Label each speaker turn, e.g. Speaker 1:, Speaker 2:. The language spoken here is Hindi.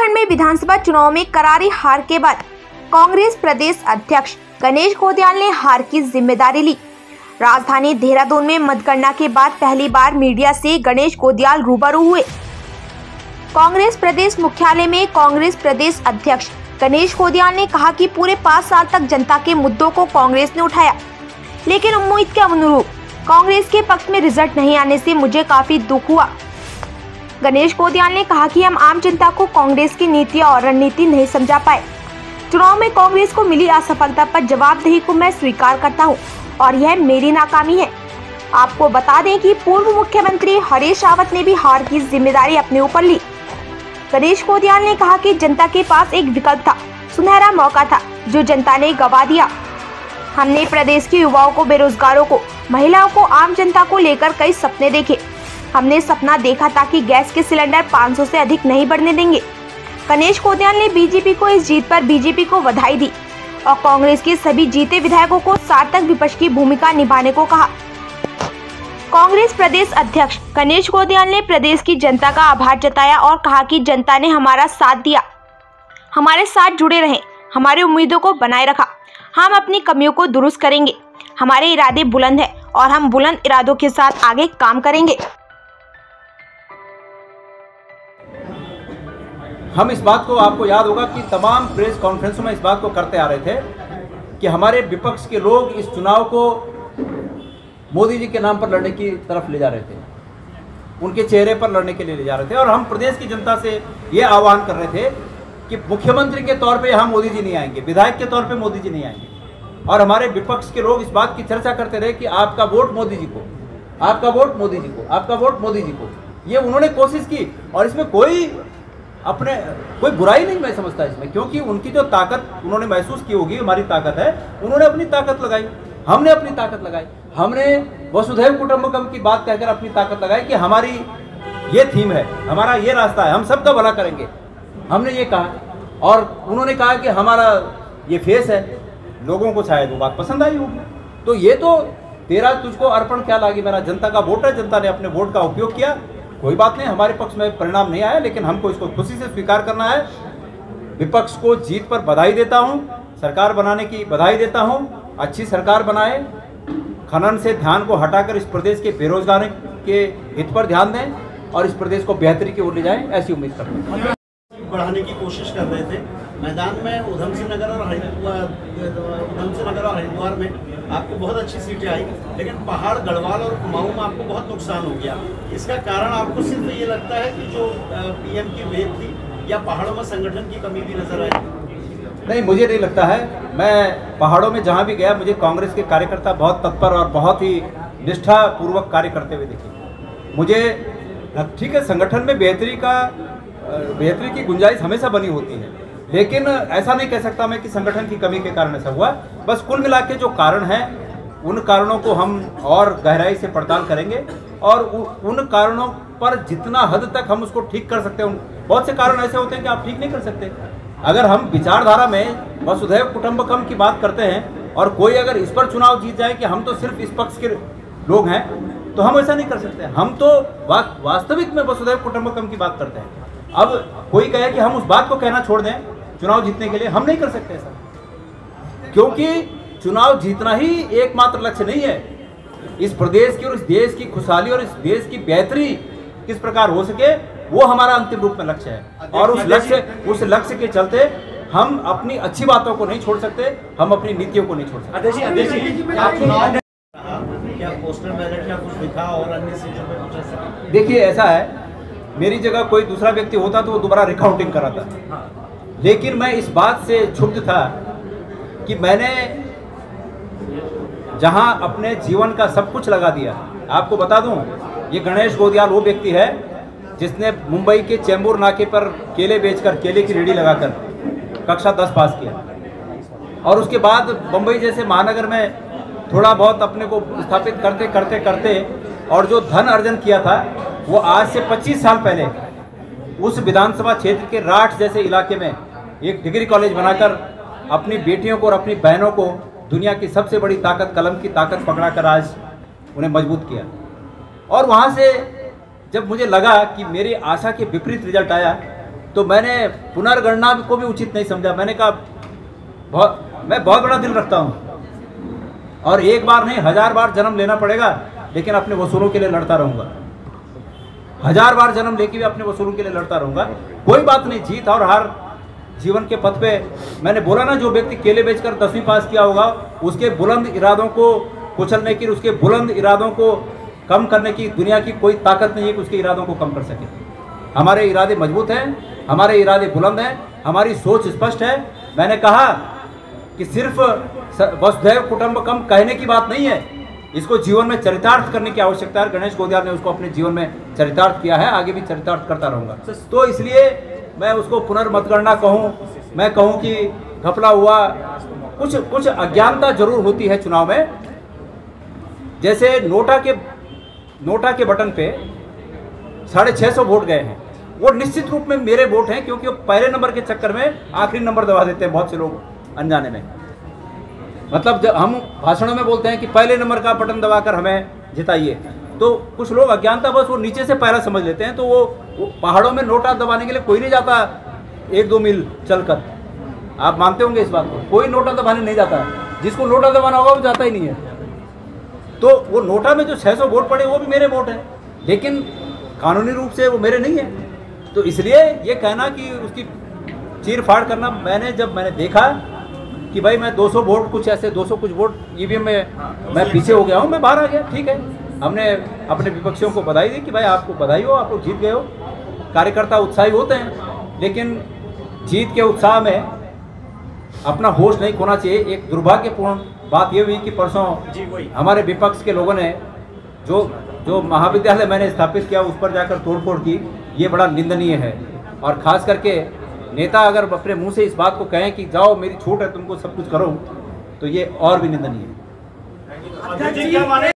Speaker 1: उत्तराखंड में विधानसभा चुनाव में करारी हार के बाद कांग्रेस प्रदेश अध्यक्ष गणेश घोटियाल ने हार की जिम्मेदारी ली। राजधानी देहरादून में मतगणना के बाद पहली बार मीडिया से गणेश घोटियाल रूबरू हुए। कांग्रेस प्रदेश मुख्यालय में कांग्रेस प्रदेश अध्यक्ष गणेश घोटियाल ने कहा कि पूरे 5 साल तक जनता के मुद्दों को कांग्रेस ने उठाया, लेकिन उम्मीद के अनुरूप कांग्रेस के पक्ष में रिजल्ट नहीं आने से मुझे काफी दुख हुआ। गणेश घोटियाल ने कहा कि हम आम जनता को कांग्रेस की नीति और रणनीति नहीं समझा पाए। चुनाव में कांग्रेस को मिली असफलता पर जवाबदेही को मैं स्वीकार करता हूं और यह मेरी नाकामी है। आपको बता दें कि पूर्व मुख्यमंत्री हरीश रावत ने भी हार की जिम्मेदारी अपने ऊपर ली। गणेश घोटियाल ने कहा कि जनता के पास एक विकल्प था, सुनहरा मौका था, जो जनता ने गंवा दिया। हमने प्रदेश के युवाओं को, बेरोजगारों को, महिलाओं को, आम जनता को लेकर कई सपने देखे। हमने सपना देखा था कि गैस के सिलेंडर 500 से अधिक नहीं बढ़ने देंगे। गणेश घोटियाल ने बीजेपी को इस जीत पर बीजेपी को बधाई दी और कांग्रेस के सभी जीते विधायकों को सार्थक विपक्ष की भूमिका निभाने को कहा। कांग्रेस प्रदेश अध्यक्ष गणेश घोटियाल ने प्रदेश की जनता का आभार जताया और कहा कि जनता ने हमारा साथ दिया, हमारे साथ जुड़े रहे, हमारी उम्मीदों को बनाए रखा। हम अपनी कमियों को दुरुस्त करेंगे। हमारे इरादे बुलंद हैं और हम बुलंद इरादों के साथ आगे काम करेंगे।
Speaker 2: हम इस बात को, आपको याद होगा कि तमाम प्रेस कॉन्फ्रेंसों में इस बात को करते आ रहे थे कि हमारे विपक्ष के लोग इस चुनाव को मोदी जी के नाम पर लड़ने की तरफ ले जा रहे थे, उनके चेहरे पर लड़ने के लिए ले जा रहे थे। और हम प्रदेश की जनता से ये आह्वान कर रहे थे कि मुख्यमंत्री के तौर पे यहाँ मोदी जी नहीं आएंगे, विधायक के तौर पे मोदी जी नहीं आएंगे। और हमारे विपक्ष के लोग इस बात की चर्चा करते रहे कि आपका वोट मोदी जी को, आपका वोट मोदी जी को, आपका वोट मोदी जी को। ये उन्होंने कोशिश की और इसमें कोई बुराई नहीं मैं समझता इसमें, क्योंकि उनकी जो ताकत उन्होंने महसूस की होगी, हमारी ताकत है, उन्होंने अपनी ताकत लगाई, हमने अपनी ताकत लगाई। हमने वसुधैव कुटुंबकम की बात कहकर अपनी ताकत लगाई कि हमारी ये थीम है, हमारा ये रास्ता है, हम सबका भला करेंगे, हमने ये कहा। और उन्होंने कहा कि हमारा ये फेस है, लोगों को शायद वो बात पसंद आई होगी। तो ये तो तेरा तुझको अर्पण क्या लागी, मेरा जनता का वोट है, जनता ने अपने वोट का उपयोग किया, कोई बात नहीं, हमारे पक्ष में परिणाम नहीं आया, लेकिन हमको इसको खुशी से स्वीकार करना है। विपक्ष को जीत पर बधाई देता हूं, सरकार बनाने की बधाई देता हूं। अच्छी सरकार बनाए, खनन से ध्यान को हटाकर इस प्रदेश के बेरोजगार के हित पर ध्यान दें और इस प्रदेश को बेहतरी की ओर ले जाएं, ऐसी उम्मीद करते हैं।
Speaker 3: बढ़ाने की कोशिश कर रहे थे मैदान में। उधम सिंह नगर और हरिद्वार में आपको बहुत अच्छी सीटें आई, लेकिन पहाड़, गढ़वाल और कुमाऊं में आपको बहुत नुकसान हो गया। इसका कारण आपको सिर्फ ये लगता है कि जो पीएम की वेट थी, या पहाड़ों में संगठन की कमी भी नजर आई?
Speaker 2: नहीं, मुझे नहीं लगता है। मैं पहाड़ों में जहाँ भी गया, मुझे कांग्रेस के कार्यकर्ता बहुत तत्पर और बहुत ही निष्ठापूर्वक कार्य करते हुए दिखे। मुझे ठीक है, संगठन में बेहतरी की गुंजाइश हमेशा बनी होती है, लेकिन ऐसा नहीं कह सकता मैं कि संगठन की कमी के कारण ऐसा हुआ। बस कुल मिला के जो कारण है, उन कारणों को हम और गहराई से पड़ताल करेंगे और उन कारणों पर जितना हद तक हम उसको ठीक कर सकते हैं। बहुत से कारण ऐसे होते हैं कि आप ठीक नहीं कर सकते। अगर हम विचारधारा में वसुधैव कुटुंबकम की बात करते हैं और कोई अगर इस पर चुनाव जीत जाए कि हम तो सिर्फ इस पक्ष के लोग हैं, तो हम ऐसा नहीं कर सकते। हम तो वास्तविक में वसुधैव कुटुंबकम की बात करते हैं। अब कोई कहे कि हम उस बात को कहना छोड़ दें चुनाव जीतने के लिए, हम नहीं कर सकते ऐसा, क्योंकि चुनाव जीतना ही एकमात्र लक्ष्य नहीं है। इस प्रदेश की और इस देश की खुशहाली और इस देश की बेहतरी किस प्रकार हो सके, वो हमारा अंतिम रूप में लक्ष्य है। और उस लक्ष्य के चलते हम अपनी अच्छी बातों को नहीं छोड़ सकते, हम अपनी नीतियों को नहीं छोड़ सकते।
Speaker 3: क्या पोस्टर बैलेट या कुछ लिखा और अन्य सीटों पे कुछ ऐसा?
Speaker 2: देखिए, ऐसा है, मेरी जगह कोई दूसरा व्यक्ति होता तो वो दोबारा रिकाउंटिंग कराता, लेकिन मैं इस बात से क्षुब्ध था कि मैंने जहां अपने जीवन का सब कुछ लगा दिया। आपको बता दूं, ये गणेश घोटियाल वो व्यक्ति है जिसने मुंबई के चेंबूर नाके पर केले बेचकर, केले की रेडी लगाकर कक्षा 10 पास किया, और उसके बाद मुंबई जैसे महानगर में थोड़ा बहुत अपने को स्थापित करते और जो धन अर्जन किया था, वो आज से 25 साल पहले उस विधानसभा क्षेत्र के राठ जैसे इलाके में एक डिग्री कॉलेज बनाकर अपनी बेटियों को और अपनी बहनों को दुनिया की सबसे बड़ी ताकत, कलम की ताकत पकड़ाकर आज उन्हें मजबूत किया। और वहाँ से जब मुझे लगा कि मेरी आशा के विपरीत रिजल्ट आया, तो मैंने पुनर्गणना को भी उचित नहीं समझा। मैंने कहा मैं बहुत बड़ा दिल रखता हूँ और एक बार नहीं 1000 बार जन्म लेना पड़ेगा, लेकिन अपने वसूलों के लिए लड़ता रहूँगा। 1000 बार जन्म लेके भी अपने वसूलों के लिए लड़ता रहूँगा। कोई बात नहीं, जीत और हार जीवन के पथ पे। मैंने बोला ना, जो व्यक्ति केले बेचकर 10वीं पास किया होगा, उसके बुलंद इरादों को कुचलने की, उसके बुलंद इरादों को कम करने की दुनिया की कोई ताकत नहीं है कि उसके इरादों को कम कर सके। हमारे इरादे मजबूत हैं, हमारे इरादे बुलंद हैं, हमारी सोच स्पष्ट है। मैंने कहा कि सिर्फ वसुधैव कुटुंबकम कहने की बात नहीं है, इसको जीवन में चरितार्थ करने की आवश्यकता है। गणेश गोदियाल ने उसको अपने जीवन में चरितार्थ किया है, आगे भी चरितार्थ करता रहूँगा। तो इसलिए मैं उसको पुनर्मतगणना कहूँ, मैं कहूँ कि घपला हुआ, कुछ अज्ञानता जरूर होती है चुनाव में। जैसे नोटा के बटन पे 650 वोट गए हैं, वो निश्चित रूप में मेरे वोट हैं, क्योंकि वो पहले नंबर के चक्कर में आखिरी नंबर दबा देते हैं बहुत से लोग अनजाने में। मतलब जब हम भाषणों में बोलते हैं कि पहले नंबर का बटन दबाकर हमें जिताइए, तो कुछ लोग अज्ञानता बस वो नीचे से पहला समझ लेते हैं। तो वो पहाड़ों में नोटा दबाने के लिए कोई नहीं जाता 1-2 मील चलकर। आप मानते होंगे इस बात को, कोई नोटा दबाने नहीं जाता। जिसको नोटा दबाना होगा वो जाता ही नहीं है। तो वो नोटा में जो 600 वोट पड़े वो भी मेरे वोट हैं, लेकिन कानूनी रूप से वो मेरे नहीं है। तो इसलिए ये कहना कि उसकी चीर फाड़ करना, जब मैंने देखा कि भाई मैं 200 वोट कुछ वोट ईवीएम में मैं पीछे हो गया हूँ, मैं बाहर आ गया। ठीक है, हमने अपने विपक्षियों को बधाई दी कि भाई आपको बधाई हो, आप लोग जीत गए हो। कार्यकर्ता उत्साही होते हैं, लेकिन जीत के उत्साह में अपना होश नहीं खोना चाहिए। एक दुर्भाग्यपूर्ण बात ये हुई कि परसों हमारे विपक्ष के लोगों ने जो महाविद्यालय मैंने स्थापित किया उस पर जाकर तोड़फोड़ की। ये बड़ा निंदनीय है, और खास करके नेता अगर अपने मुंह से इस बात को कहें कि जाओ मेरी छूट है तुमको सब कुछ करो, तो ये और भी निंदनीय है।